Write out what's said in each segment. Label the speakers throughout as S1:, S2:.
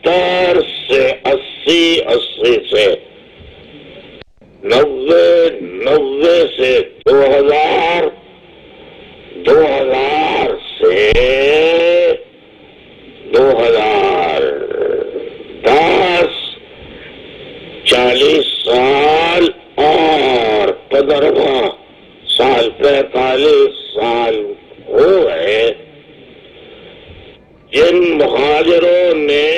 S1: 70 سے 80، 80 سے 90، 90 سے 2000، 2000 سے 2010، 40 سال اور 15 سال، 45 سال ہو گئے جن مہاجروں نے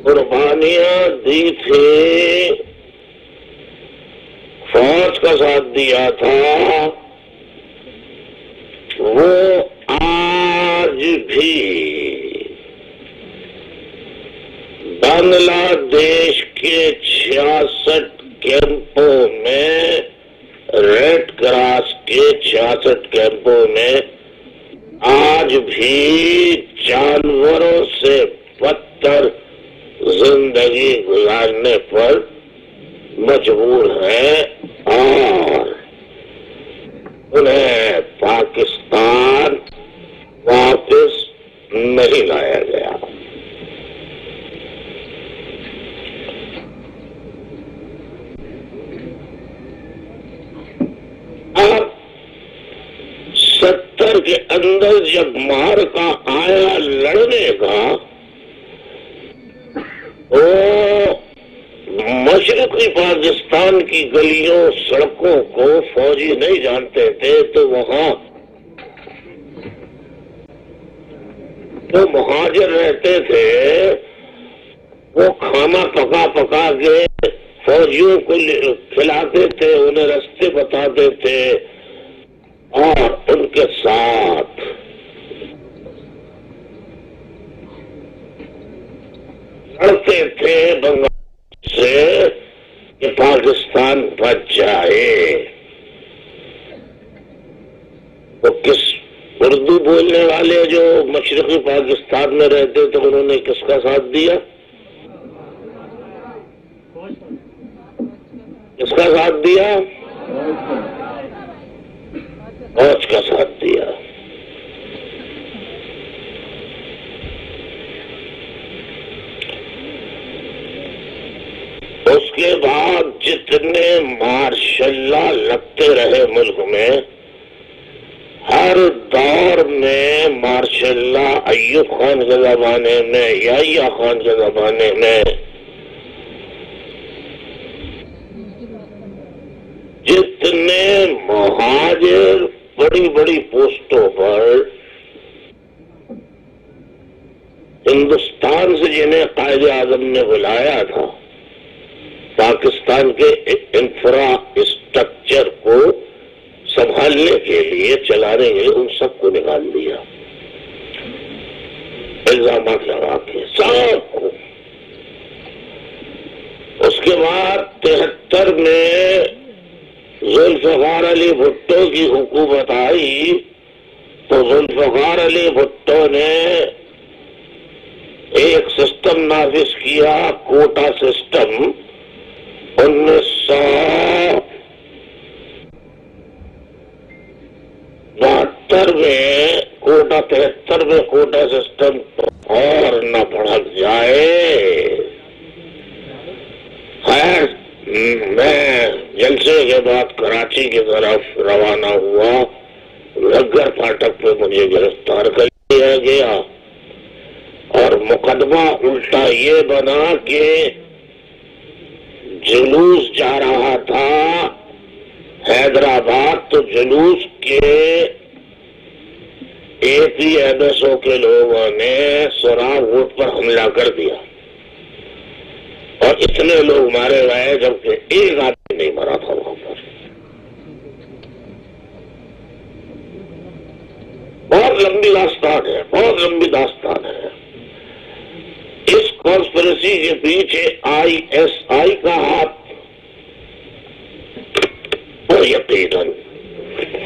S1: قربانیاں دی تھی، فوج کا ساتھ دیا تھا، وہ آج بھی بنگلہ دیش کے 66 کیمپوں میں، ریڈ کراس کے 66 کیمپوں میں آج بھی جانوروں سے بدتر زندگی گزارنے پر مجبور ہیں اور انہیں پاکستان واپس نہیں لایا گیا۔ اب 70 کے اندر جب مارکا آیا لڑنے کا، تو مشرقی پاکستان کی گلیوں سڑکوں کو فوجی نہیں جانتے تھے، تو وہاں جو مہاجر رہتے تھے وہ کھانا پکا پکا کے فوجیوں کو کھلاتے تھے، انہیں راستے بتاتے تھے اور ان کے ساتھ لڑتے تھے بنگال سے کہ پاکستان بچ جائے۔ وہ کس اردو بولنے والے جو مشرقی پاکستان میں رہتے تھے انہوں نے کس کا ساتھ دیا؟ کس کا ساتھ دیا؟ فوج کا ساتھ دیا۔ اس کے بعد جتنے مارشل لا لگتے رہے ملک میں، ہر دور میں مارشل لا ایوب خان کے زمانے میں، یحییٰ خان کے زمانے میں، جتنے مہاجر بڑی بڑی پوسٹوں پر ہندوستان سے جنہیں قائد اعظم نے بلایا تھا پاکستان کے انفراسٹرکچر کو سنبھالنے کے لیے، چلانے کے لیے، ان سب کو نکال دیا، الزامات لگا کے سب کو۔ اس کے بعد 73 میں ذوالفقار علی بھٹو کی حکومت آئی تو ذوالفقار علی بھٹو نے ایک سسٹم نافذ کیا، کوٹا سسٹم۔ 1972 میں کوٹا، 73 میں کوٹا سسٹم اور نہ بڑھک جائے۔ خیر، میں جلسے کے بعد کراچی کی طرف روانہ ہوا، لگر پھاٹک پہ مجھے گرفتار کر لیا گیا اور مقدمہ الٹا یہ بنا کہ جلوس جا رہا تھا حیدرآباد، تو جلوس کے APMSO کے لوگوں نے سوراخ روڈ پر حملہ کر دیا اور اتنے لوگ مارے گئے جبکہ ایک آدمی نہیں مرا تھا وہاں پر۔ بہت لمبی داستان ہے، بہت لمبی داستان ہے۔ اس کانسپریسی کے پیچھے ISI کا ہاتھ اور یقیناً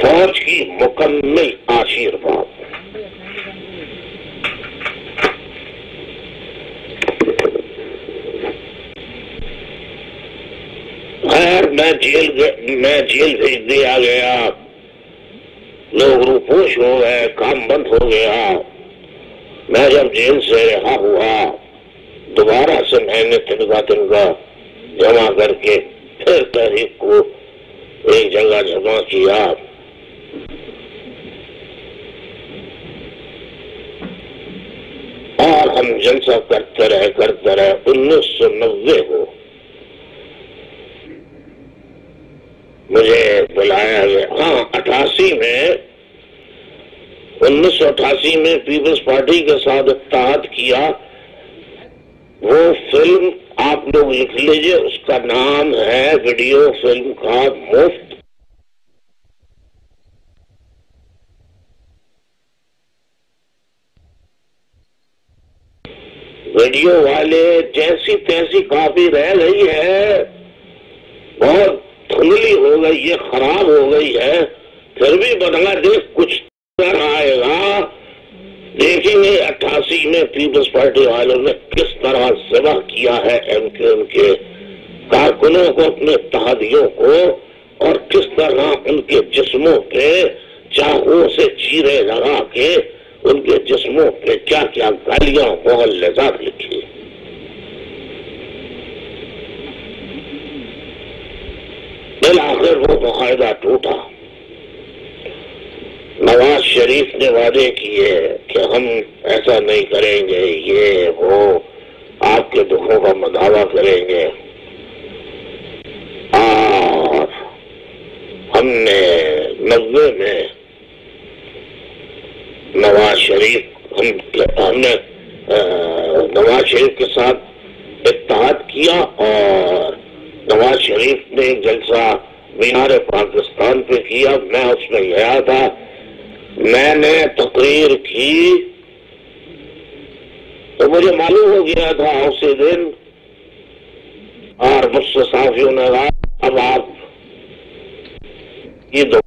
S1: فوج کی مکمل آشیرواد۔ خیر، اور میں جیل بھیج دیا گیا، لوگ روپوش ہو گئے، کام بند ہو گیا۔ میں جب جیل سے رہا ہوا، دوبارہ سے میں نے تنخواہ جمع کر کے پھر تحریک کو ایک جگہ جمع کیا۔ اور ہم جلسہ کرتے رہے 1990 کو مجھے بلایا گیا۔ ہاں 1988 میں پیپلز پارٹی کے ساتھ اتحاد کیا۔ وہ فلم آپ لوگ لکھ لیجئے، اس کا نام ہے ویڈیو فلم کا مفت۔ ویڈیو والے جیسی تیسی کاپی رہ گئی ہے، بہت دھندلی ہو گئی ہے، خراب ہو گئی ہے، پھر بھی بنگلہ دیش کچھ آئے گا۔ دیکھیں گے 88 میں پیپلز پارٹی والوں نے کس طرح ذبح کیا ہے ایم کیو ایم کے کارکنوں کو، اپنے اتحادیوں کو، اور کس طرح ان کے جسموں پہ چاقو سے چیرے لگا کے ان کے جسموں پہ کیا کیا گالیاں مغلظات لکھی۔ بالآخر وہ معاہدہ ٹوٹا۔ نواز شریف نے وعدے کیے کہ ہم ایسا نہیں کریں گے، یہ وہ آپ کے دکھوں کا مداوع کریں گے، اور ہم نے 90 میں نواز شریف کے ساتھ اتحاد کیا، اور نواز شریف نے ایک جلسہ مینار پاکستان پہ کیا۔ میں اس میں گیا تھا، میں نے تقریر کی تو مجھے معلوم ہو گیا تھا اسی دن، اور مجھ سے صحافیوں نے کہا اب آپ یہ دو،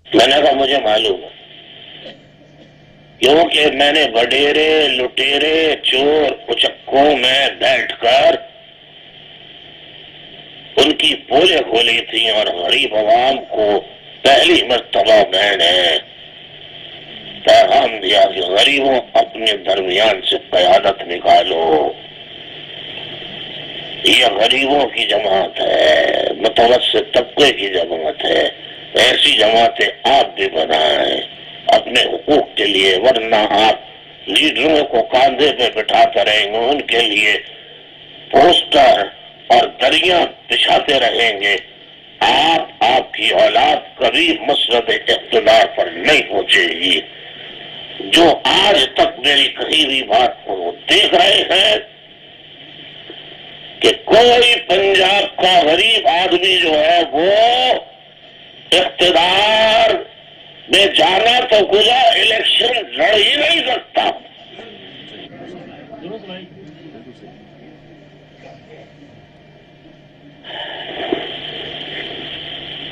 S1: میں نے کہا مجھے معلوم ہے، کیونکہ میں نے وڈیرے لٹیرے چور اچکوں میں بیٹھ کر ان کی پولیں کھولی تھی، اور غریب عوام کو پہلی مرتبہ میں نے پیغام دیا کہ غریبوں اپنے درمیان سے قیادت نکالو، یہ غریبوں کی جماعت ہے، متوسط طبقے کی جماعت ہے، ایسی جماعتیں آپ بھی بنائیں اپنے حقوق کے لیے، ورنہ آپ لیڈروں کو کاندھے پہ بٹھاتے رہیں گے، ان کے لیے پوسٹر اور دریاں بچھاتے رہیں گے، آپ کی اولاد کبھی مسرت اقتدار پر نہیں پہنچے گی۔ جو آج تک میری کہی ہوئی بات کو دیکھ رہے ہیں کہ کوئی پنجاب کا غریب آدمی جو ہے وہ اقتدار میں جانا تو گزا الیکشن لڑ ہی نہیں سکتا۔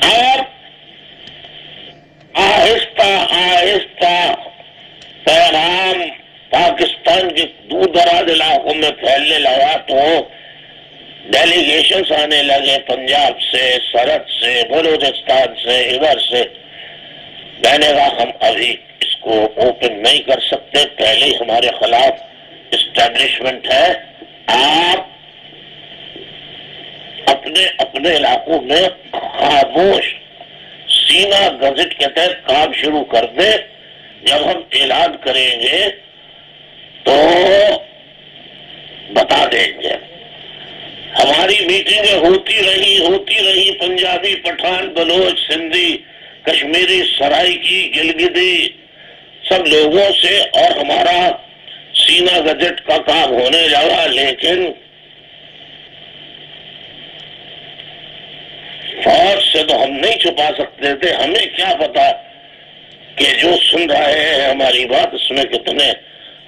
S1: آپ آہستہ آہستہ پیغام پاکستان کے دور دراز علاقوں میں پھیلنے لگا تو ڈیلیگیشنز آنے لگے، پنجاب سے، سرحد سے، بلوچستان سے، ادھر سے۔ میں نے کہا ہم ابھی اس کو اوپن نہیں کر سکتے، پہلے ہی ہمارے خلاف اسٹیبلشمنٹ ہے، آپ اپنے اپنے علاقوں میں خاموش سینا گزٹ کے تحت کام شروع کر دیں، جب ہم اعلان کریں گے تو بتا دیں گے۔ ہماری میٹنگیں ہوتی رہی، پنجابی، پٹھان، بلوچ، سندھی، کشمیری، سرائکی، گلگتی سب لوگوں سے، اور ہمارا سینا گزٹ کا کام ہونے لگا، لیکن فوج سے تو ہم نہیں چھپا سکتے تھے۔ ہمیں کیا پتا کہ جو سن رہے ہیں ہماری بات اس میں کتنے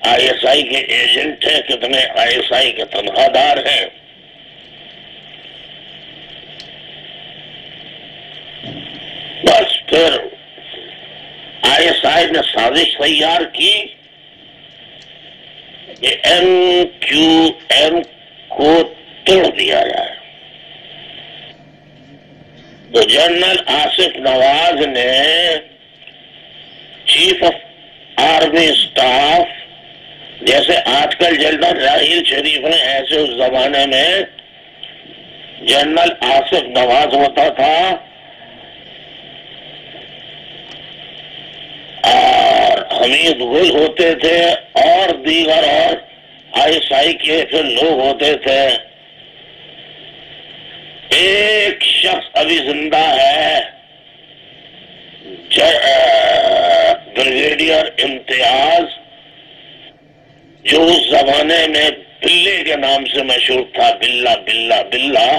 S1: آئی ایس آئی کے ایجنٹ ہیں، کتنے آئی ایس آئی کے تنخواہ دار ہیں۔ بس پھر آئی ایس آئی نے سازش تیار کی کہ ایم کیو ایم کو توڑ دیا جائے۔ تو جنرل آصف نواز نے چیف آف آرمی اسٹاف، جیسے آج کل جنرل راحیل شریف نے، ایسے اس زمانے میں جنرل آصف نواز ہوتا تھا، اور حمید گل ہوتے تھے، اور دیگر اور ISI کے پھر لوگ ہوتے تھے۔ ایک شخص ابھی زندہ ہے، بریگیڈیئر امتیاز، جو اس زمانے میں بلے کے نام سے مشہور تھا، بلا بلا بلا،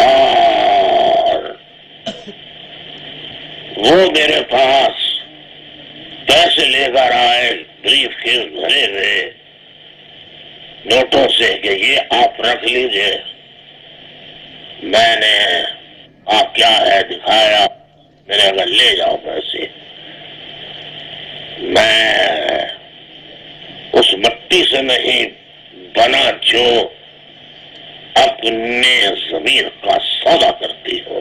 S1: اور وہ میرے پاس پیسے لے کر آئے بریف کیس بھرے ہوئے نوٹوں سے کہ یہ آپ رکھ لیجئے۔ میں نے آپ کیا ہے دکھایا، میں نے اگر لے جاؤ پیسے۔ میں اس مٹی سے نہیں بنا جو اپنے ضمیر کا سودا کرتی ہو۔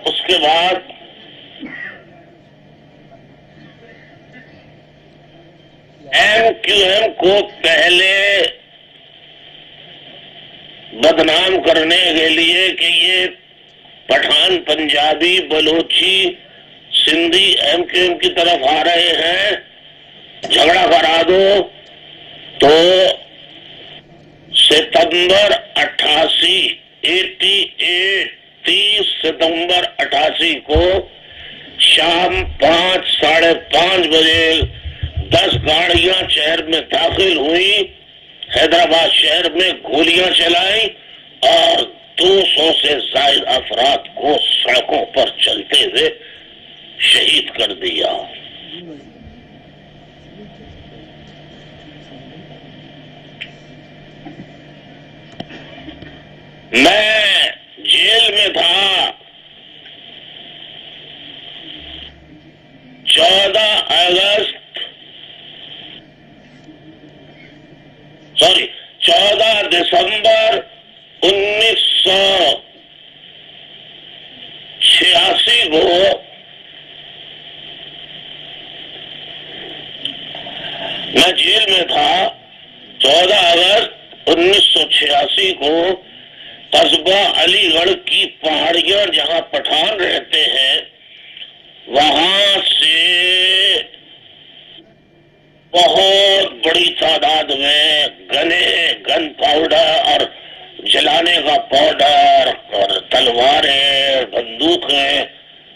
S1: اس کے بعد MQM کو پہلے بدنام کرنے کے لیے کہ یہ پٹھان پنجابی بلوچی سندھی MQM کی طرف آ رہے ہیں، جھگڑا کرا دو، تو ستمبر 88 30 ستمبر 88 کو شام 5 ساڑھے 5 بجے 10 گاڑیاں شہر میں داخل ہوئی، حیدرآباد شہر میں گولیاں چلائیں اور 200 سے زائد افراد کو سڑکوں پر چلتے ہوئے شہید کر دیا۔ میں جیل میں تھا 14 دسمبر 1986 کو میں جیل میں تھا۔ 14 اگست 1986 کو قصبہ علی گڑھ کی پہاڑیاں جہاں پٹھان رہتے ہیں، وہاں سے بہت بڑی تعداد میں گن پاؤڈر اور جلانے کا پاؤڈر اور تلواریں، بندوقیں،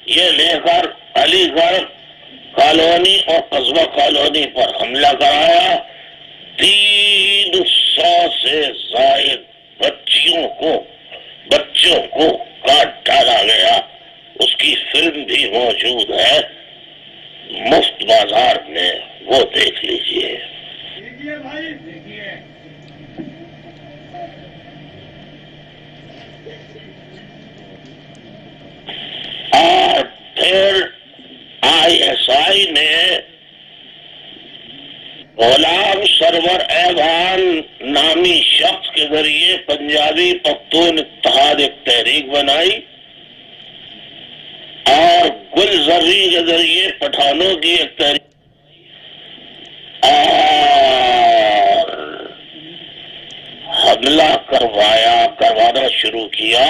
S1: یہ لے کر علی گڑھ کالونی اور قصبہ کالونی پر حملہ کرایا۔ 300 سے زائد بچوں کو کاٹ ڈالا گیا۔ اس کی فلم بھی موجود ہے مفت بازار میں، وہ دیکھ لیجئے۔ اور پھر ISI نے غلام سرور ایوان نامی شخص کے ذریعے پنجابی پختون اتحاد ایک تحریک بنائی، اور گل زرعی کے ذریعے پٹھانوں کی ایک تحریک، اور حملہ کروانا شروع کیا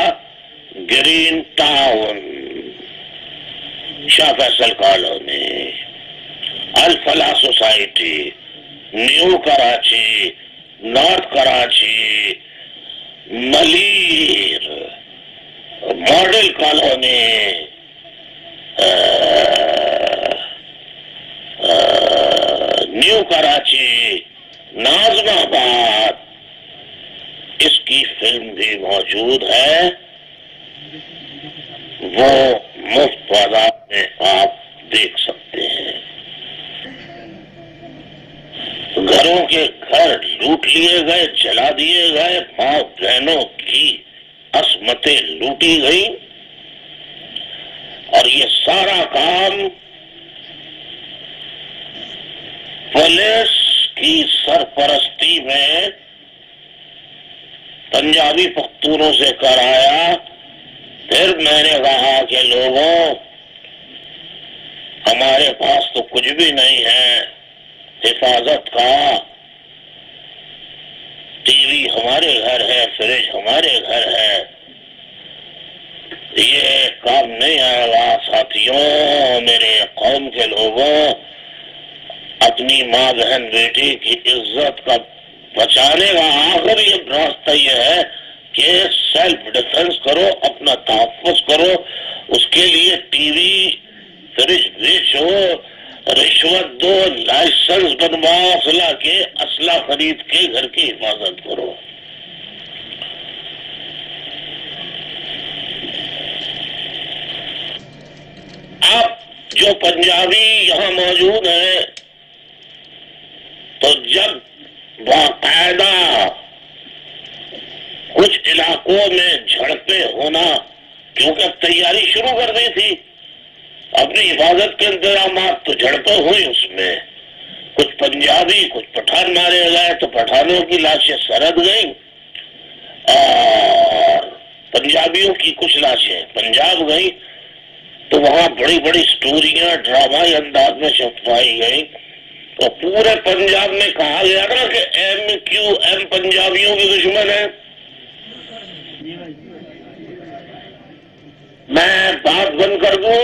S1: گرین ٹاؤن، شاہ فیصل کالونی، الفلاح society, new Karachi, north Karachi, Malir, model colony, new Karachi, norms آباد، فلم بھی موجود ہے، وہ مفت بازار میں آپ دیکھ سکتے ہیں۔ گھروں کے گھر لوٹ لیے گئے، جلا دیے گئے، ماں بہنوں کی عصمتیں لوٹی گئی، اور یہ سارا کام پولیس کی سرپرستی میں پنجابی پختونوں سے کرایا۔ پھر میں نے کہا کہ لوگوں، ہمارے پاس تو کچھ بھی نہیں ہے حفاظت کا، ٹی وی ہمارے گھر ہے، فریج ہمارے گھر ہے، یہ کام نہیں آئے گا۔ ساتھیوں، میرے قوم کے لوگوں، اپنی ماں بہن بیٹی کی عزت کا بچانے کا آخری راستہ یہ ہے کہ سیلف ڈیفنس کرو، اپنا تحفظ کرو۔ اس کے لیے ٹی وی فریج بیچو، رشوت دو، لائسنس بنواؤ اسلحہ کے، اسلحہ خرید کے گھر کی حفاظت کرو۔ اب جو پنجابی یہاں موجود ہیں، تو جب باقاعدہ کچھ علاقوں میں جھڑپیں ہونا، کیونکہ اب تیاری شروع کر دی تھی، اپنی حفاظت کے انتظامات، تو جھڑپیں ہوئی، اس میں کچھ پنجابی کچھ پٹھان مارے گئے، تو پٹھانوں کی لاشیں سرد گئیں اور پنجابیوں کی کچھ لاشیں پنجاب گئیں۔ تو وہاں بڑی بڑی سٹوریاں ڈرامائی انداز میں چھپوائی گئی، تو پورے پنجاب میں کہا گیا نا کہ MQM پنجابیوں کی دشمن ہے۔ میں بات بند کر دوں؟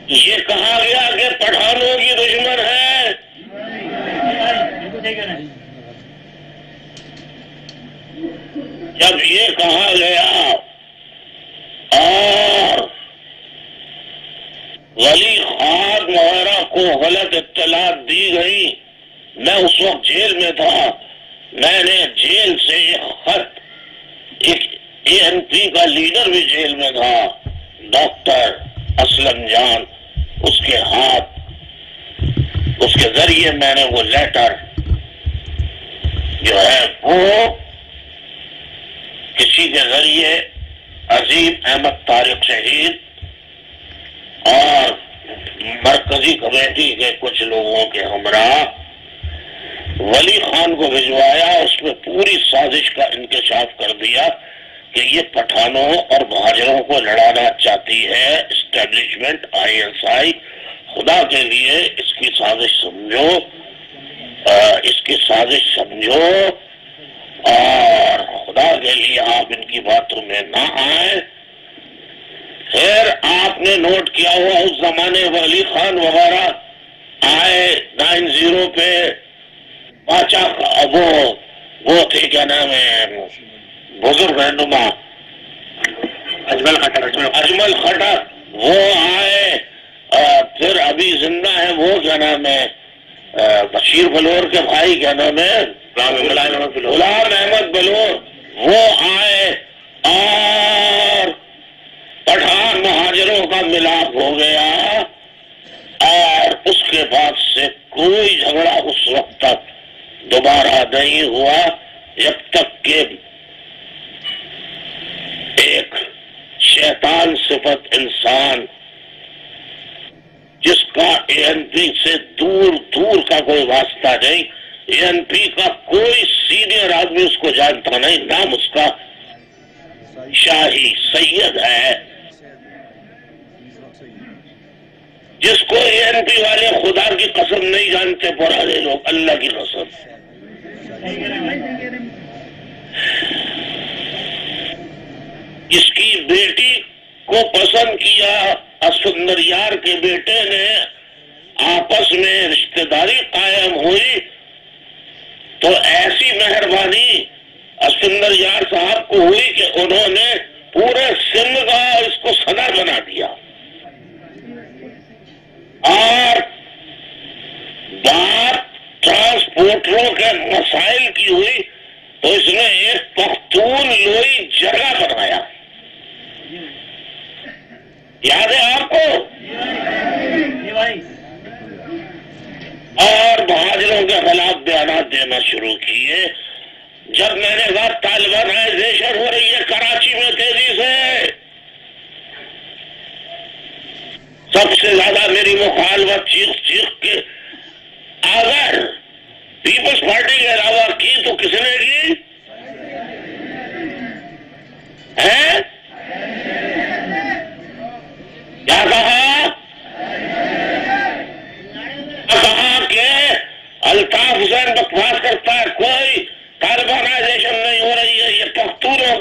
S1: یہ کہا گیا کہ پٹھانوں کی دشمن ہے، جب یہ کہا گیا اور ولی خان وغیرہ کو غلط اطلاعات دی گئی، میں اس وقت جیل میں تھا، میں نے جیل سے ایک خط، ایک ANP کا لیڈر بھی جیل میں تھا، ڈاکٹر اسلم جان، اس کے ہاتھ، اس کے ذریعے میں نے وہ لیٹر جو ہے وہ کسی کے ذریعے عظیم احمد طارق شہید اور مرکزی کمیٹی کے کچھ لوگوں کے ہمراہ ولی خان کو بھجوایا، اس میں پوری سازش کا انکشاف کر دیا کہ یہ پٹھانوں اور مہاجروں کو لڑانا چاہتی ہے اسٹیبلشمنٹ ISI۔ خدا کے لیے اس کی سازش سمجھو، اس کی سازش سمجھو، اور خدا کے لیے آپ ان کی باتوں میں نہ آئیں۔ پھر آپ نے نوٹ کیا ہوا اس زمانے ولی خان وغیرہ آئے 90 پہ، باچا وہ تھے، کیا نام ہے، بزرگ رہنما اجمل خٹک، وہ آئے، پھر ابھی زندہ ہے وہ کیا نام ہے، بشیر بلور کے بھائی کیا نام ہے، غلام احمد بلور، وہ آئے اور پٹھان مہاجروں کا ملاپ ہو گیا، اور اس کے بعد سے کوئی جھگڑا اس وقت تک دوبارہ نہیں ہوا، جب تک کہ ایک شیطان صفت انسان جس کا ANP سے دور دور کا کوئی واسطہ نہیں، ANP کا کوئی سینئر آدمی اس کو جانتا نہیں، نام اس کا شاہی سید ہے، جس کو ANP والے خدا کی قسم نہیں جانتے، پرانے لوگ اللہ کی قسم۔ اس کی بیٹی کو پسند کیا، اسفندر یار کے بیٹے نے، آپس میں رشتہ داری قائم ہوئی، تو ایسی مہربانی اسفندر یار صاحب کو ہوئی کہ انہوں نے پورے سندھ کا اس کو صدر بنا دیا، اور بات دوسروں کے مسائل کی ہوئی تو اس نے ایک پختون لوئی جگہ بنایا. یاد ہے آپ کو؟ اور مہاجروں کے خلاف بیانات دینا شروع کیے. جب میں نے کہا طالبانائزیشن ہو رہی ہے کراچی میں تیزی سے، سب سے زیادہ میری مخالفت چیخ چیخ کے اگر پیپلز پارٹی کے علاوہ کی تو کس نے کی ہے؟ کیا کہا کہ الطاف حسین بکواس کرتا ہے، کوئی طالبانائزیشن نہیں ہو رہی ہے، یہ پختونوں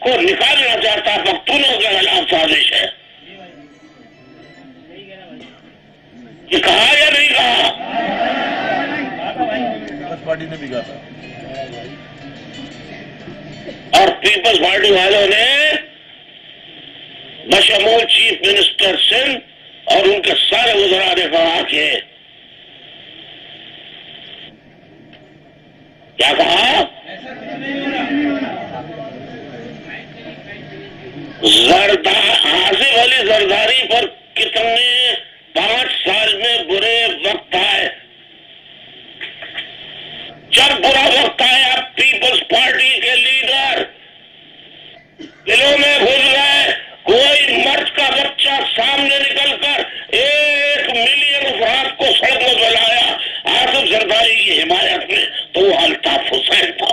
S1: کو نکالنا چاہتا ہے، پختونوں کے خلاف سازش ہے. یہ کہا یا نہیں کہا؟
S2: پارٹی نے بھی کہا تھا.
S1: اور پیپلز پارٹی والوں نے بشمول چیف منسٹر سندھ اور ان کے سارے وزراء نے کہا کہ کیا کہا؟ آصف علی زرداری پر کتنے 5 سال میں برے وقت آئے. جب برا وقت آیا پیپلز پارٹی کے لیڈر دلوں میں گھس گئے. کوئی مرد کا بچہ سامنے نکل کر 1 ملین افراد کو سڑکوں پہ لایا آصف زرداری کی حمایت میں تو وہ الطاف حسین تھا.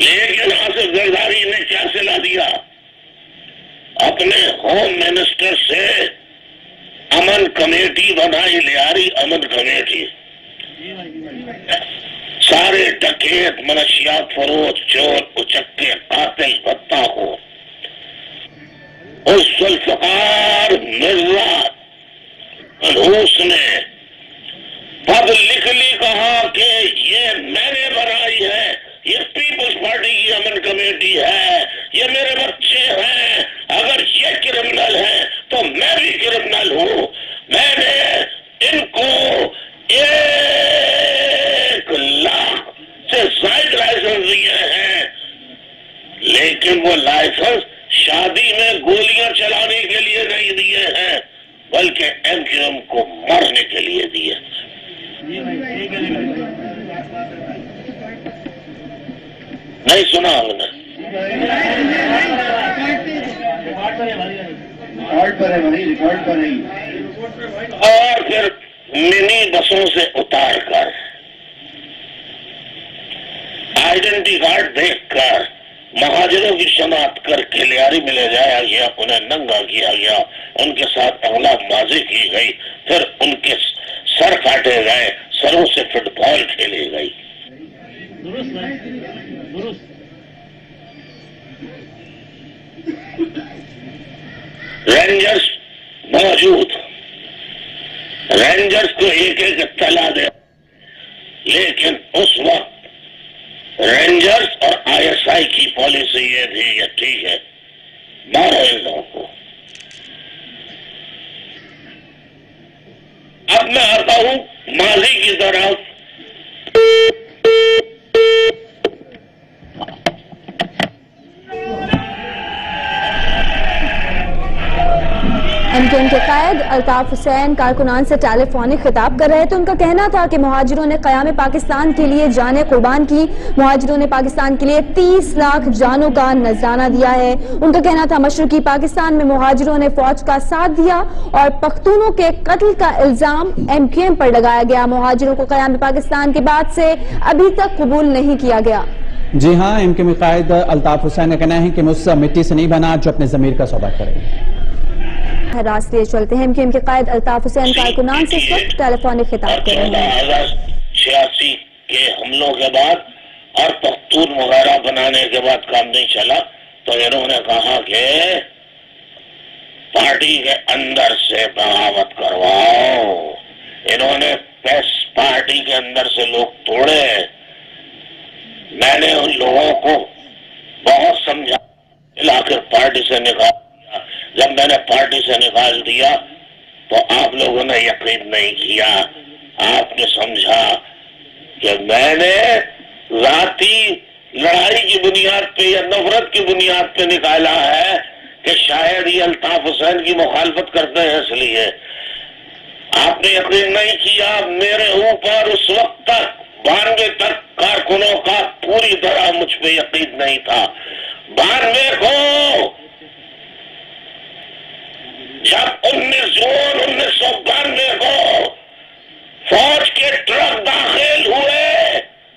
S1: لیکن آصف زرداری نے کیا صلاح دیا؟ اپنے ہوم منسٹر سے امن کمیٹی بنائی، لیاری امن کمیٹی. سارے ڈکیت، منشیات فروش، چور، اچکے، قاتل، بتا ہو اس ذوالفقار مرزا منحوس نے پبلکلی کہا کہ یہ میں نے بنائی ہے، یہ پیپلز پارٹی کی امن کمیٹی ہے، یہ میرے بچے ہیں، اگر یہ کرمنل ہیں تو میں بھی کرمنل ہوں. میں نے ان کو 1 لاکھ سے زائد لائسنس دیے ہیں، لیکن وہ لائسنس شادی میں گولیاں چلانے کے لیے نہیں دیے ہیں بلکہ ایم کیو ایم کو مارنے کے لیے دیے. نہیں سنا ہم نے؟ اور پھر منی بسوں سے اتار کر آئیڈینٹی کارڈ دیکھ کر مہاجروں کی شناخت کر کے لیاری میں لے جایا گیا، انہیں ننگا کیا گیا، ان کے ساتھ اغلا بازی کی گئی، پھر ان کے سر کاٹے گئے، سروں سے فٹ بال کھیلی گئی. رینجرز موجود، رینجرز کو ایک اطلاع دے، لیکن اس وقت رینجرز اور ISI کی پالیسی یہ تھی یہ ٹھیک ہے مارو ان لوگوں کو. اب میں آتا ہوں ماضی کی طرف.
S3: MKM کے قائد الطاف حسین کارکنان سے ٹیلی فونک خطاب کر رہے تھے. ان کا کہنا تھا کہ مہاجروں نے قیام پاکستان کے لیے جانیں قربان کی، مہاجروں نے پاکستان کے لیے 30 لاکھ جانوں کا نذرانہ دیا ہے. ان کا کہنا تھا مشرقی پاکستان میں مہاجروں نے فوج کا ساتھ دیا اور پختونوں کے قتل کا الزام MKM پر لگایا گیا. مہاجروں کو قیام پاکستان کے بعد سے ابھی تک قبول نہیں کیا گیا.
S4: جی ہاں، MKM قائد الطاف حسین کا کہنا ہے کہ مجھ سے مٹی سے نہیں بنا جو اپنے ضمیر کا سودا کرے.
S3: راستے چلتے ہیں. MKM کے قائد الطاف حسین کارکنان سے اس وقت ٹیلی فونک خطاب کر رہے ہیں.
S1: 86 کے حملوں کے بعد اور پختون وغیرہ بنانے کے بعد کام نہیں چلا تو انہوں نے کہا کہ پارٹی کے اندر سے بغاوت کرواؤ. انہوں نے پارٹی کے اندر سے لوگ توڑے. میں نے ان لوگوں کو بہت سمجھا، آخر پارٹی سے نکال دیا. جب میں نے پارٹی سے نکال دیا تو آپ لوگوں نے یقین نہیں کیا. آپ نے سمجھا کہ میں نے ذاتی لڑائی کی بنیاد پہ یا نفرت کی بنیاد پہ نکالا ہے کہ شاید یہ الطاف حسین کی مخالفت کرتے ہیں اس لیے. آپ نے یقین نہیں کیا. میرے اوپر اس وقت تک 92 تک کارکنوں کا پوری طرح مجھ پہ یقین نہیں تھا. 92 کو جب 19 جون 1992 کو فوج کے ٹرک داخل ہوئے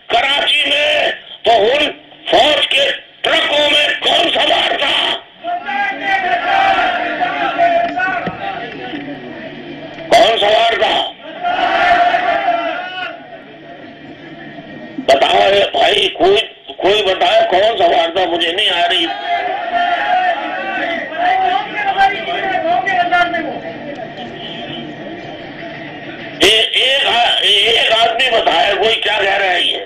S1: کراچی میں تو ان فوج کے ٹرکوں میں کون سوار تھا؟ کون سوار تھا؟ بتاؤ بھائی، کوئی بتائے کون سوار تھا؟ مجھے نہیں آ رہی. ایک آدمی بتائے، کوئی کیا کہہ رہا ہے یہ؟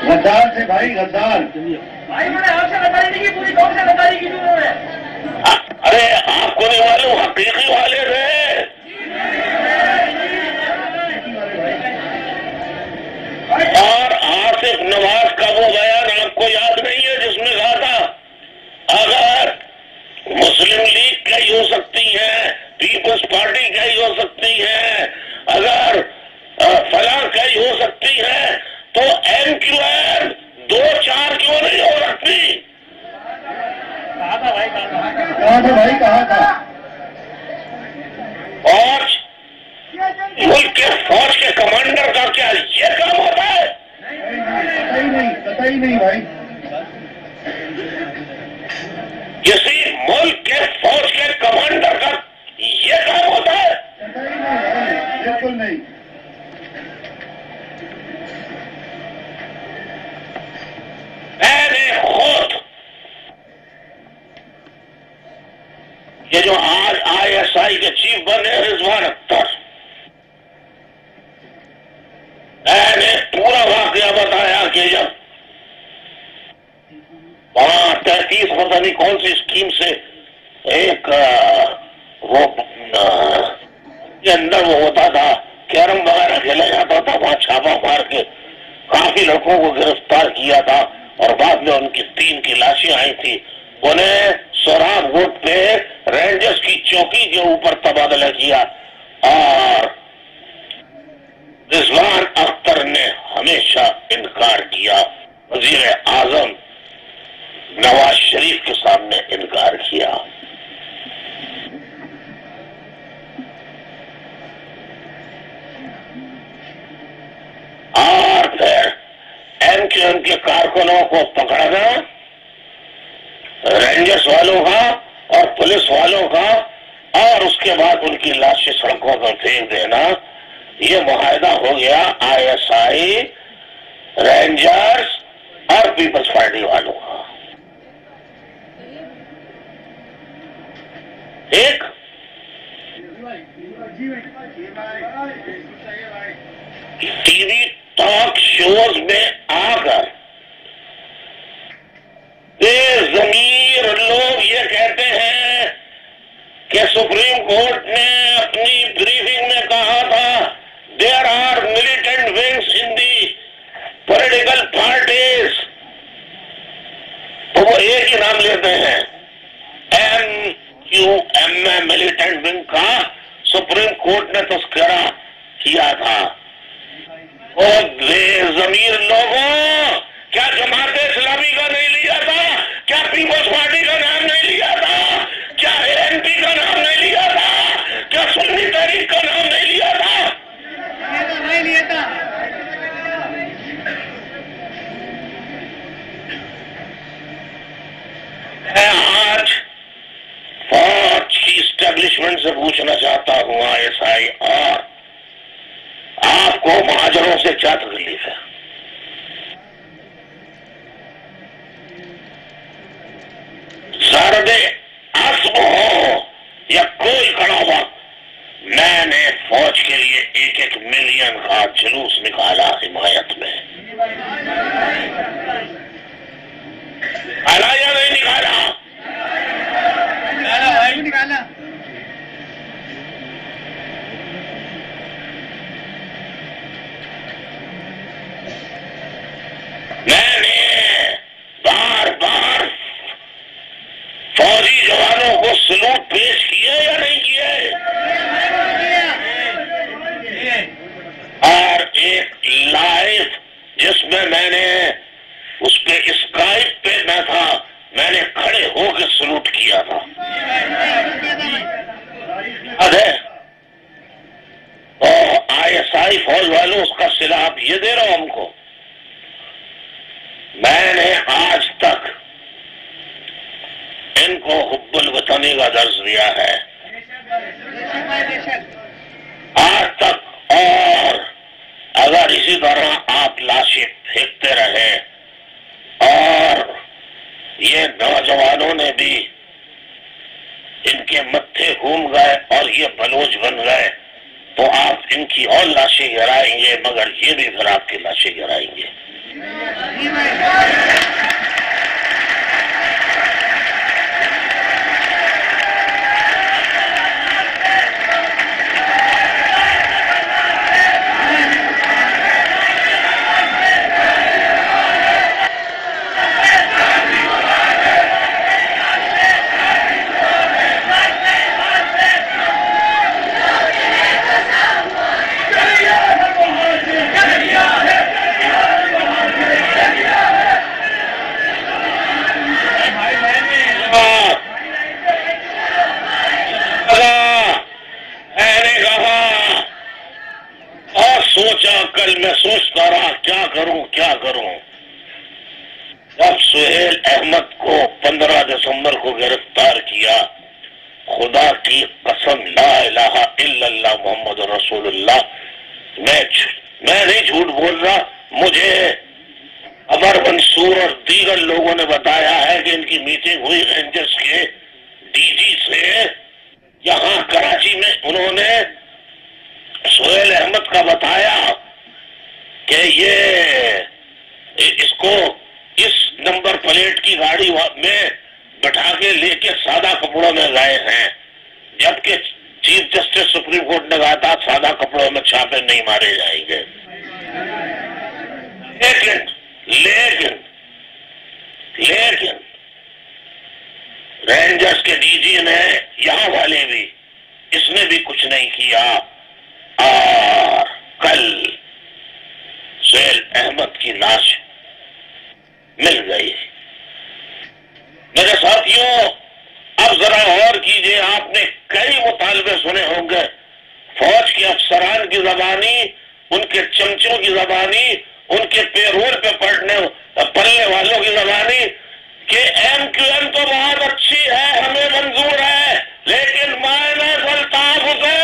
S2: غدار سے بھائی، غدار.
S1: ارے آپ کو نہیں معلوم، حقیقی والے تھے. اور آصف نواز کا وہ بیان آپ کو یاد نہیں ہے جس میں کہا تھا اگر مسلم لیگ کا ہی ہو سکتی ہے، پیپلز پارٹی کا ہی ہو سکتی ہے، اگر فلاں کا ہی ہو سکتی ہے تو ایم کیو ایم 2-4 کیوں نہیں ہو سکتی؟
S2: کہا تھا بھائی، کہا تھا.
S1: فوج، ملک کے فوج کے کمانڈر کا کیا یہ کام ہوتا ہے؟
S2: پتہ ہی نہیں بھائی.
S1: کسی ملک کے فوج کے کمانڈر کا یہ کام ہوتا ہے؟
S2: بالکل نہیں.
S1: میں نے خود یہ جو آج ISI کے چیف بنے رضوان اختر، میں نے پورا واقعہ بتایا کہ جب 33 پتہ نہیں کون سی اسکیم سے ایک وہ کے اندر وہ ہوتا تھا، کیرم وغیرہ کھیلا جاتا تھا، وہاں چھاپا مار کے کافی لڑکوں کو گرفتار کیا تھا اور بعد میں ان کی 3 کی لاشیں آئی تھی. انہیں سوراخ روڈ پہ رینجرز کی چوکی کے اوپر تبادلہ کیا اور رضوان اختر نے ہمیشہ انکار کیا. وزیر اعظم نواز شریف کے سامنے انکار کیا. اور پھر ایم کیو ایم کے کارکنوں کو پکڑنا، رینجرز والوں کا اور پولیس والوں کا، اور اس کے بعد ان کی لاشیں سڑکوں پر پھینک دینا، یہ معاہدہ ہو گیا ISI، رینجرز اور پیپلز پارٹی والوں کا. ایک ٹی وی ٹاک شوز میں آ کر بے ضمیر لوگ یہ کہتے ہیں کہ سپریم کورٹ نے اپنی بریفنگ میں کہا تھا there are militant wings in the political parties, تو وہ ایک ہی نام لیتے ہیں MQM ملیٹنٹ ونگ کا. سپریم کورٹ نے تذکرہ کیا تھا. اور بے ضمیر لوگوں، کیا جماعت اسلامی کا نہیں لیا تھا؟ کیا پیپلز پارٹی کا نام نہیں لیا تھا؟ کیا ANP کا نام نہیں لیا تھا؟ کیا سنی تحریک کا نام نہیں لیا تھا؟
S2: نہیں لیا تھا.
S1: میں آج فوج کی اسٹیبلشمنٹ سے پوچھنا چاہتا ہوں، ISI اور آپ کو مہاجروں سے کیا تکلیف ہے؟ زرد اسب ہو یا کوئی کڑا ہوا، میں نے فوج کے لیے 1 ملین کا جلوس نکالا حمایت میں. نکالا یا نہیں نکالا؟
S2: نکالا.
S1: میں نے بار بار فوجی جوانوں کو سلوٹ پیش کیا یا نہیں کیا؟ اور ایک لائیو جس میں نے اس پہ اسکائپ پہ میں تھا، میں نے کھڑے ہو کے سلوٹ کیا تھا. اور ISI فوج والوں اس کا صلہ آپ یہ دے رہا ہوں ہم کو. میں نے آج تک ان کو حب الوطنی کا درس دیا ہے آج تک. اور اگر اسی طرح آپ لاشیں پھینکتے رہے اور یہ نوجوانوں نے بھی ان کے متھے گھوم گئے اور یہ بلوچ بن گئے تو آپ ان کی اور لاشیں گرائیں گے، مگر یہ بھی پھر آپ کی لاشیں گرائیں گے. کل میں سوچتا رہا کیا کروں. جب سہیل احمد کو 15 دسمبر کو گرفتار کیا، خدا کی قسم لا الہ الا اللہ محمد رسول اللہ، میں نہیں جھوٹ بول رہا، مجھے عمر منصور اور دیگر لوگوں نے بتایا ہے کہ ان کی میٹنگ ہوئی رینجرز کے DG سے یہاں کراچی میں. انہوں نے سہیل احمد کا بتایا کہ یہ اس کو اس نمبر پلیٹ کی گاڑی میں بٹھا کے لے کے سادہ کپڑوں میں گئے ہیں، جبکہ چیف جسٹس سپریم کورٹ نے کہا تھا سادہ کپڑوں میں چھاپے نہیں مارے جائیں گے. لیکن رینجرز کے DG نے، یہاں والے بھی، اس نے بھی کچھ نہیں کیا. اور کل سہیل احمد کی لاش مل گئی. میرے ساتھیوں، اب ذرا غور کیجئے، آپ نے کئی مطالبے سنے ہوں گے، فوج کے افسران کی زبانی، ان کے چمچوں کی زبانی، ان کے پیرول پہ پڑھنے والوں کی زبانی کہ MQM تو بہت اچھی ہے، ہمیں منظور ہے، لیکن مائنس الطاف حسین.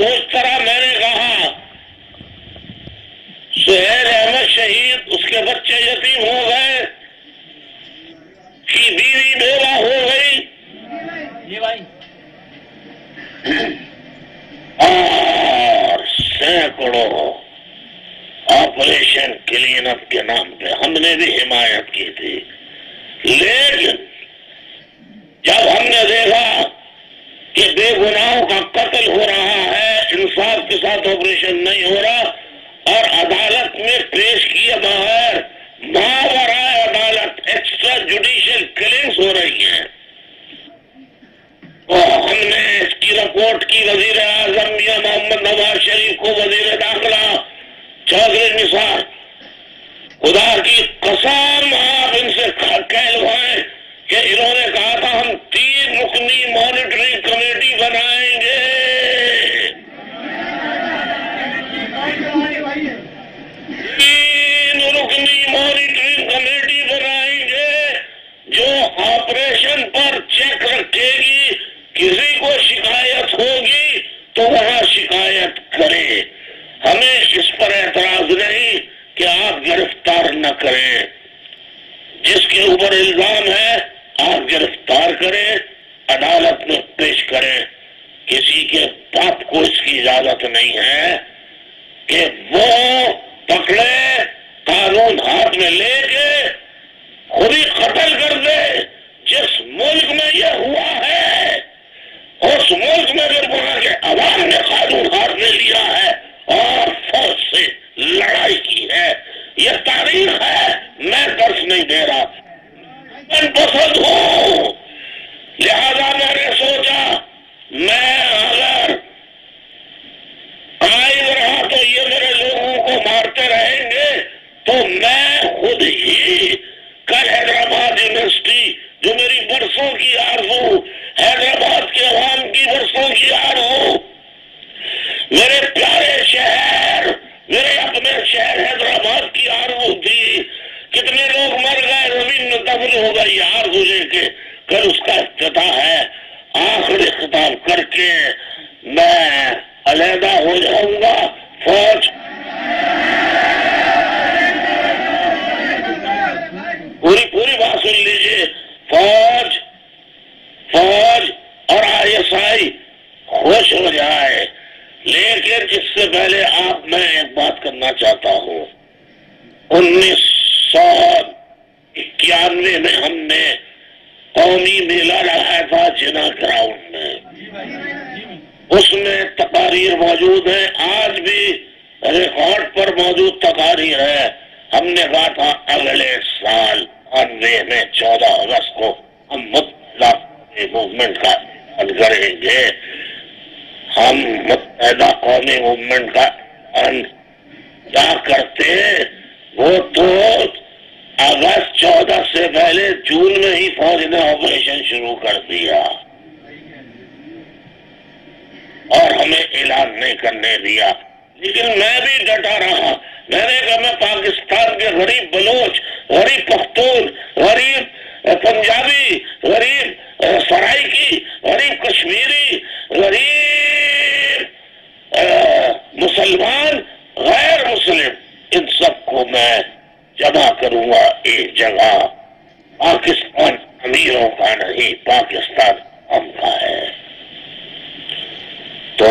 S1: سوچ طرح میں نے کہا سہیل احمد شہید، اس کے بچے یتیم ہو گئے، کی بیوی بیوہ ہو گئی، اور سینکڑوں آپریشن کلین اپ کے نام پہ ہم نے بھی حمایت کی تھی، لیکن جب ہم نے دیکھا کہ بے گناہوں کا قتل ہو رہا ہے، انصاف کے ساتھ آپریشن نہیں ہو رہا اور عدالت میں پیش کیے بغیر ماورائے عدالت ایکسٹرا جوڈیشل کلنگز ہو رہی ہیں، تو ہم نے اس کی رپورٹ کی وزیر اعظم میاں محمد نواز شریف کو، وزیر داخلہ چودھری نثار، خدا کی قسم آپ ان سے کہلوائیں کہ انہوں نے کہا تھا ہم 3 رکنی مانیٹرنگ کمیٹی بنائیں گے، 3 رکنی مانیٹرنگ کمیٹی بنائیں گے جو آپریشن پر چیک رکھے گی، کسی کو شکایت ہوگی تو وہاں شکایت کرے، ہمیں اس پر اعتراض نہیں کہ آپ گرفتار نہ کریں، جس کے اوپر الزام ہے آپ گرفتار کریں، عدالت میں پیش کریں، کسی کے باپ کو اس کی اجازت نہیں ہے کہ وہ پکڑے، قانون ہاتھ میں لے کے خود ہی قتل کر دے۔ جس ملک میں یہ ہوا ہے اس ملک میں پھر وہاں کے عوام نے قانون ہاتھ میں لیا ہے اور فوج سے لڑائی کی ہے، یہ تاریخ ہے، میں درس نہیں دے رہا، من پسند ہوں، لہذا میں نے سوچا میں اگر قائد رہا تو یہ میرے لوگوں کو مارتے رہیں گے، تو میں خود ہی کل حیدرآباد یونیورسٹی جو میری برسوں کی آرزو، حیدرآباد کے عوام کی برسوں کی آرزو، میرے پیارے شہر، میرے اپنے شہر حیدرآباد کی آرزو تھی، کتنے لوگ مر گئے، زمین میں دفن ہو گئی، آرزو لے کے کل اس کا افتتاح ہے، آخری خطاب کر کے میں علیحدہ ہو جاؤں گا۔ فوج پوری بات سن لیجیے، فوج اور ISI خوش ہو جائے، لیکن اس سے پہلے میں ایک بات کرنا چاہتا ہوں، 1991 میں ہم نے قومی میلہ لگایا تھا جنا گراؤنڈ میں، اس میں تقاریر موجود ہیں، آج بھی ریکارڈ پر موجود تقاریر ہے، ہم نے کہا تھا اگلے سال 92 میں 14 اگست کو ہم متحدہ موومنٹ کا اعلان کریں گے، ہم متحدہ قومی موومنٹ کا اعلان کیا کرتے، وہ تو اگست 14 سے پہلے جون میں ہی فوج نے آپریشن شروع کر دیا اور ہمیں اعلان نہیں کرنے دیا، لیکن میں بھی ڈٹا رہا، میں نے کہا میں پاکستان کے غریب بلوچ، غریب پختون، غریب پنجابی، غریب سرائکی، غریب کشمیری، غریب مسلمان، غیر مسلم، ان سب کو میں جمع کروں گا ایک جگہ، پاکستان امیروں کا نہیں، پاکستان ہم کا ہے۔ تو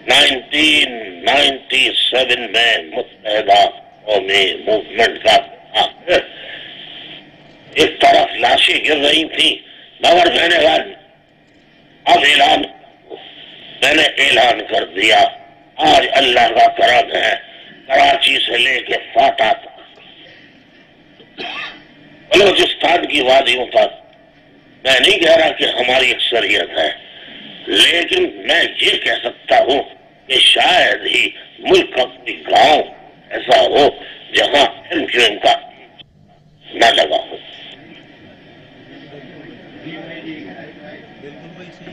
S1: 1997 میں متحدہ قومی موومنٹ کا ایک طرف لاشیں گر رہی تھی، مگر میں نے کہا اب میں نے اعلان کر دیا، آج اللہ کا کرم ہے، کراچی سے لے کے فاٹا تک، بلوچستان کی وادیوں تک، میں نہیں کہہ رہا کہ ہماری اکثریت ہے، لیکن میں یہ کہہ سکتا ہوں کہ شاید ہی ملک کا کوئی گاؤں ایسا ہو جہاں MQM کا نہ لگا ہو،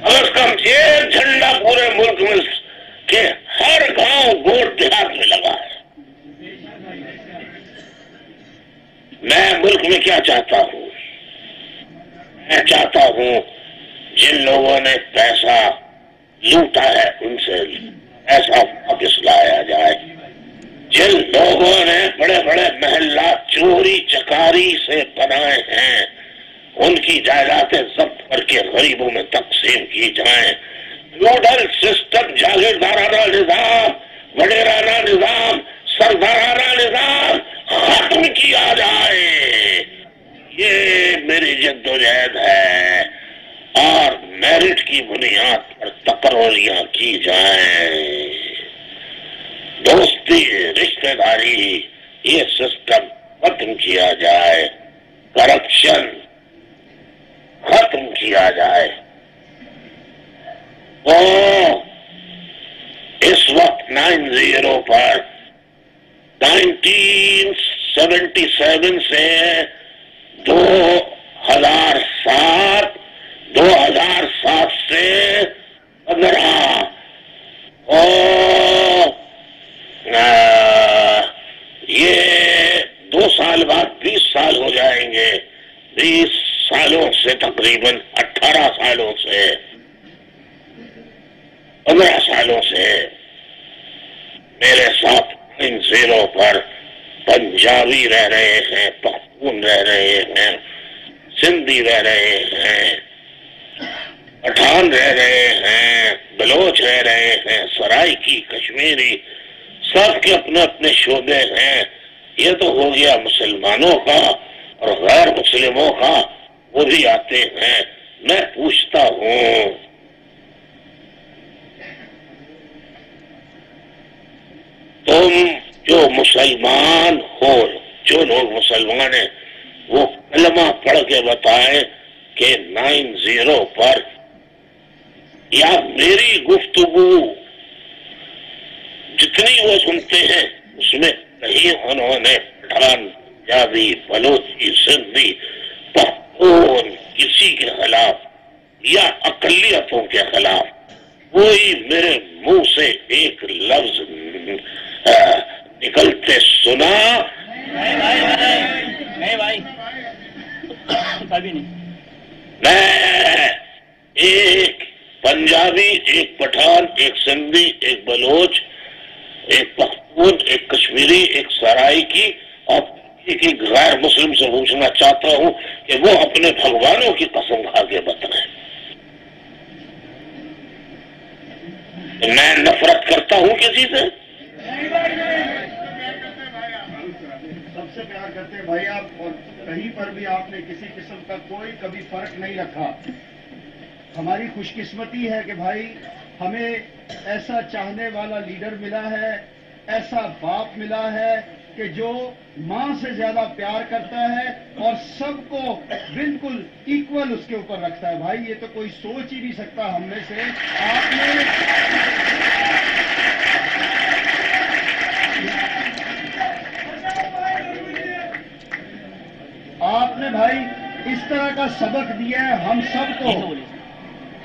S1: کم از کم ایک جھنڈا پورے ملک میں کہ ہر گاؤں گوٹ دیہات میں لگا ہے۔ میں ملک میں کیا چاہتا ہوں، ہوں جن لوگوں نے پیسہ لوٹا ہے ان سے ایسا واپس لایا جائے، جن لوگوں نے بڑے بڑے محلات چوری چکاری سے بنائے ہیں ان کی جائیدادیں ضبط کر کے غریبوں میں تقسیم کی جائیں، فیوڈل سسٹم، جاگیردارانہ نظام، وڈیرانہ نظام، سردارانہ نظام ختم کیا جائے، یہ میری جدوجہد ہے، اور میرٹ کی بنیاد پر تقرریاں کی جائیں، دوستی رشتہ داری یہ سسٹم ختم کیا جائے، کرپشن ختم کیا جائے۔ تو اس وقت 90 پر 1977 سے 2007 سے 15 یہ 2 سال بعد 20 سال ہو جائیں گے، 20 سالوں سے تقریباً 18 سالوں سے 15 سالوں سے میرے ساتھ 90 پر پنجابی رہ رہے ہیں، پختون رہ رہے ہیں، سندھی رہ رہے ہیں، پٹھان رہ رہے ہیں، بلوچ رہ رہے ہیں، سرائکی، کشمیری، سب کے اپنے اپنے شعبے ہیں۔ یہ تو ہو گیا مسلمانوں کا، اور غیر مسلموں کا وہ بھی آتے ہیں۔ میں پوچھتا ہوں تم جو مسلمان ہو، جو لوگ مسلمان ہیں، وہ کلمہ پڑھ کے بتائیں کہ 90 پر یا میری گفتگو جتنی وہ سنتے ہیں اس میں کہیں انہوں نے پٹھان، پنجابی، بلوچی، سندھی، پختون کسی کے خلاف یا اقلیتوں کے خلاف کوئی میرے منہ سے ایک لفظ نکلتے سنا؟ میں ایک پنجابی، ایک پٹھان، ایک سندھی، ایک بلوچ، ایک پختون، ایک کشمیری، ایک سرائکی اور ایک غیر مسلم سے پوچھنا چاہتا ہوں کہ وہ اپنے بھگوانوں کی قسم کھا کے بتائیں میں نفرت کرتا ہوں کسی سے؟
S2: سب سے پیار کرتے بھائی آپ، اور کہیں پر بھی آپ نے کسی قسم کا کوئی کبھی فرق نہیں رکھا۔ ہماری خوش قسمتی ہے کہ بھائی ہمیں ایسا چاہنے والا لیڈر ملا ہے، ایسا باپ ملا ہے کہ جو ماں سے زیادہ پیار کرتا ہے اور سب کو بالکل ایکول اس کے اوپر رکھتا ہے۔ بھائی یہ تو کوئی سوچ ہی نہیں سکتا ہم میں سے۔ آپ نے بھائی اس طرح کا سبق دیا ہے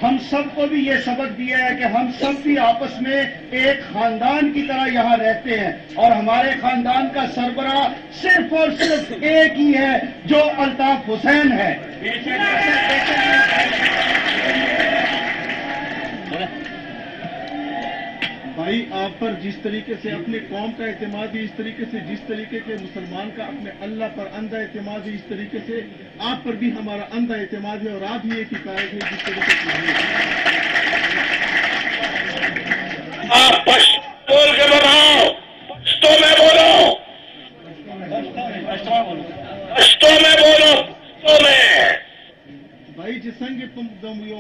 S2: ہم سب کو بھی یہ سبق دیا ہے کہ ہم سب بھی آپس میں ایک خاندان کی طرح یہاں رہتے ہیں، اور ہمارے خاندان کا سربراہ صرف اور صرف ایک ہی ہے جو الطاف حسین ہے۔ بھائی آپ پر جس طریقے سے اپنے قوم کا اعتماد ہے، اس طریقے سے جس طریقے کے مسلمان کا اپنے اللہ پر اندھا اعتماد ہے، اس طریقے سے آپ پر بھی ہمارا اندھا اعتماد ہے، اور آپ ہی ایک حکایت ہے جس طریقے سے
S1: آپ پشتو بول کے بتاؤ، پشتو میں بولو، پشتو میں بولو، پشتو میں
S2: بھائی جس سنگ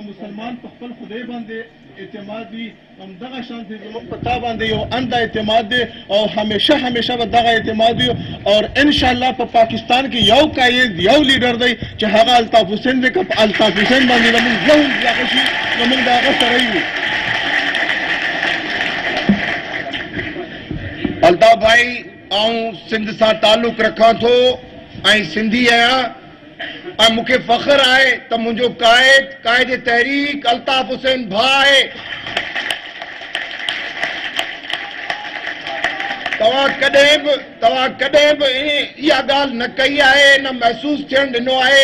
S2: مسلمان پخپل خدے باندھے اعتماد بھی ہم دغا شانتی پتا باندھے ہو اندھا اعتماد دے، اور ہمیشہ ہمیشہ دغا اعتماد بھی، اور انشاءاللہ پاکستان کی یو قائد یو لیڈر دے چاہا الطاف حسین دے کپ الطاف حسین باندھے لمن یو لاغشی لمن داغا سرائی
S5: الطاف بھائی آؤں سندھ سا تعلق رکھا تو آئیں سندھی آیا، اور مجھے فخر آئے تو مجھو قائد تحریک الطاف حسین بھائی تواں کدیں بھی یہ گال نہ کئی ہے، نہ محسوس تھن ڈنو ہے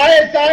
S5: ISI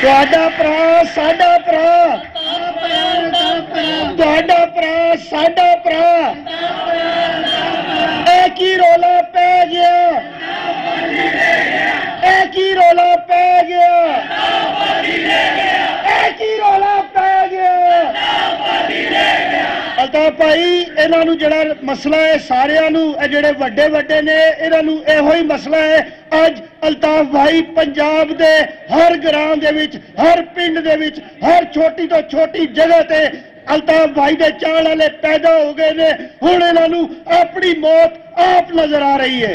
S2: ਤੁਹਾਡਾ ਭਰਾ ਸਾਡਾ ਭਰਾ, ਤੁਹਾਡਾ ਭਰਾ ਸਾਡਾ ਭਰਾ, ਇੱਕ ਹੀ ਰੌਲਾ ਪੈ ਗਿਆ, ਇੱਕ ਹੀ ਰੌਲਾ ਪੈ ਗਿਆ, ਇੱਕ ਹੀ ਰੌਲਾ ਪੈ ਗਿਆ। ਅਲਤਾਫ ਭਾਈ, ਇਹਨਾਂ ਨੂੰ ਜਿਹੜਾ ਮਸਲਾ ਹੈ ਸਾਰਿਆਂ ਨੂੰ, ਇਹ ਜਿਹੜੇ ਵੱਡੇ ਵੱਡੇ ਨੇ ਇਹਨਾਂ ਨੂੰ ਇਹੋ ਹੀ ਮਸਲਾ ਹੈ। ਅੱਜ ਅਲਤਾਫ ਭਾਈ ਪੰਜਾਬ ਦੇ ਹਰ ਗ੍ਰਾਮ ਦੇ ਵਿੱਚ, ਹਰ ਪਿੰਡ ਦੇ ਵਿੱਚ, ਹਰ ਛੋਟੀ ਤੋਂ ਛੋਟੀ ਜਗ੍ਹਾ ਤੇ ਅਲਤਾਫ ਭਾਈ ਦੇ ਚਾਲ ਵਾਲੇ ਪੈਦਾ ਹੋ ਗਏ ਨੇ। ਹੁਣ ਇਹਨਾਂ ਨੂੰ ਆਪਣੀ ਮੌਤ ਆਪ ਨਜ਼ਰ ਆ ਰਹੀ ਹੈ।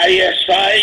S1: ISI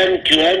S1: MQM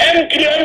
S1: MQM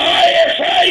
S1: ISI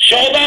S1: 14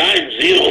S1: 90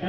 S1: 15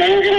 S1: 90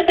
S1: MP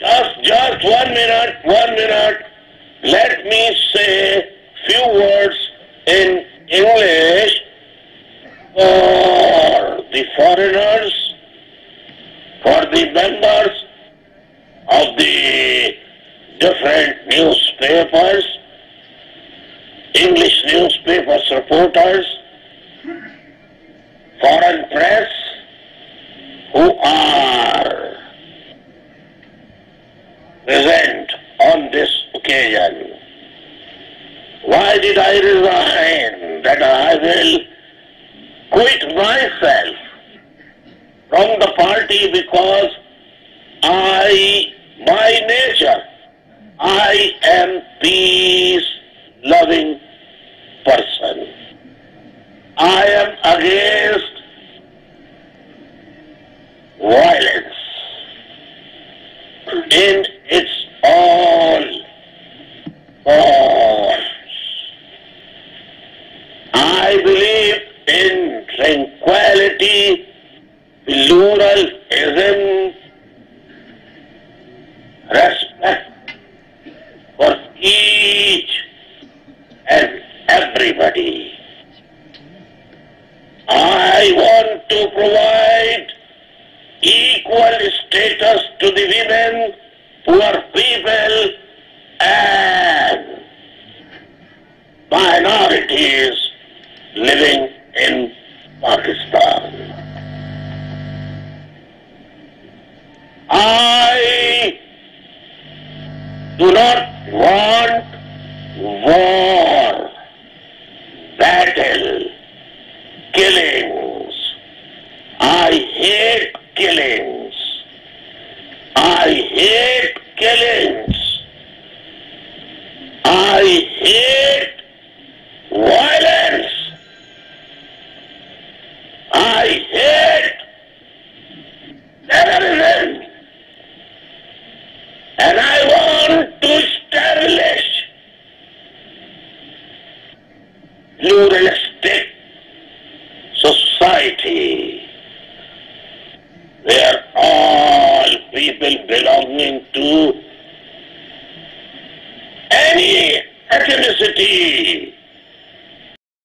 S1: Just 1 minute. Let me say few words in English for the foreigners, for the members of the different newspapers, English newspapers reporters, foreign press who are present on this occasion. Why did I resign? That I will quit myself from the party because by nature, I am peace-loving person. I am against violence in its all forms. I believe in tranquility, pluralism, respect for each and everybody. I want to provide equal status to the women, poor people, and minorities living in Pakistan. I do not want war, battle, killings. I hate killings. I hate killings. I hate violence. I hate terrorism. And I want pluralistic society where all people belonging to any ethnicity